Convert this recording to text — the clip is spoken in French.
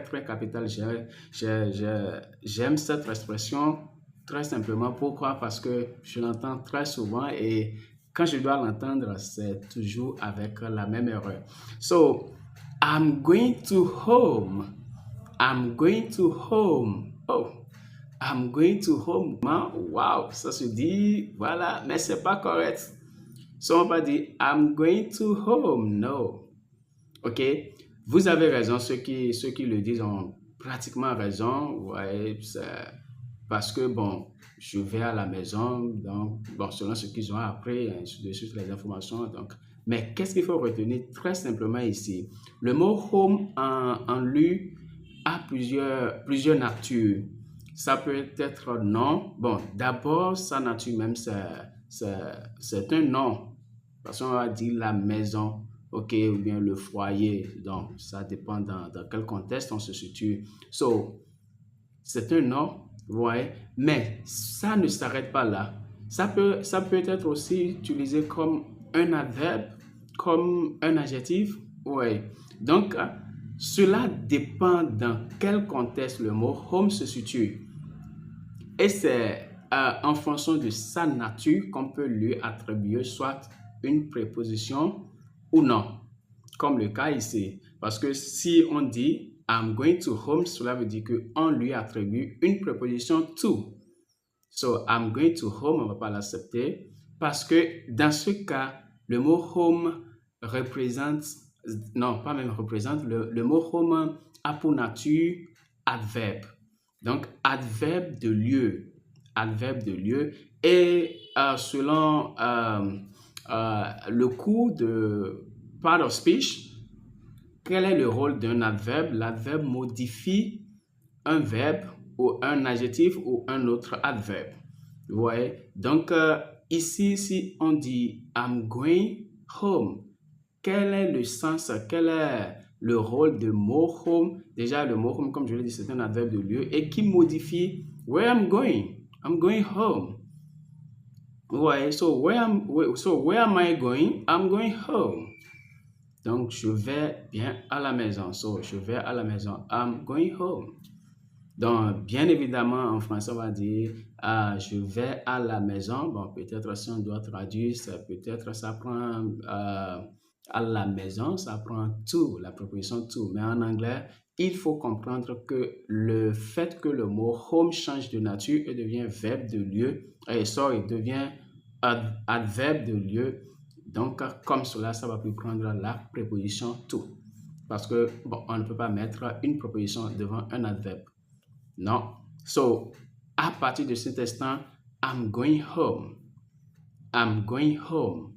très capitale. J'aime cette expression très simplement. Pourquoi? Parce que je l'entends très souvent et quand je dois l'entendre, c'est toujours avec la même erreur. So, I'm going to home. I'm going to home. Oh, I'm going to home. Wow, ça se dit, voilà, mais c'est pas correct. So, on va dire I'm going to home. No. OK? Vous avez raison. Ceux qui le disent ont pratiquement raison. Ouais, parce que, bon, je vais à la maison, donc, bon, selon ce qu'ils ont appris, ainsi de suite, les informations. Donc, mais qu'est-ce qu'il faut retenir très simplement ici? Le mot home en lui a plusieurs natures. Ça peut être nom. Bon, d'abord, sa nature même, c'est un nom. Parce qu'on va dire la maison, ok, ou bien le foyer. Donc, ça dépend dans quel contexte on se situe. So, c'est un nom, ouais, mais ça ne s'arrête pas là. Ça peut être aussi utilisé comme un adverbe, comme un adjectif, ouais. Donc, cela dépend dans quel contexte le mot home se situe. Et c'est en fonction de sa nature qu'on peut lui attribuer soit une préposition ou non, comme le cas ici. Parce que si on dit I'm going to home, cela veut dire qu'on lui attribue une préposition to. So, I'm going to home, on ne va pas l'accepter parce que dans ce cas, le mot home représente, non, pas même représente, le mot home a pour nature adverbe. Donc, adverbe de lieu. Adverbe de lieu. Et selon le cours de part of speech, quel est le rôle d'un adverbe? L'adverbe modifie un verbe ou un adjectif ou un autre adverbe. Vous voyez? Donc, ici, si on dit I'm going home, quel est le sens, quel est le rôle de mot home? Déjà, le mot home, comme je l'ai dit, c'est un adverbe de lieu et qui modifie where I'm going. I'm going home. Vous voyez? So, where am I going? I'm going home. Donc, je vais bien à la maison. So, je vais à la maison. I'm going home. Donc, bien évidemment, en français, on va dire je vais à la maison. Bon, peut-être si on doit traduire, peut-être ça prend à la maison, ça prend to, la préposition to. Mais en anglais, il faut comprendre que le fait que le mot home change de nature et devient verbe de lieu, devient adverbe de lieu. Donc, comme cela, ça va plus prendre la préposition to. Parce que, bon, on ne peut pas mettre une préposition devant un adverbe. Non. So, à partir de cet instant, I'm going home. I'm going home.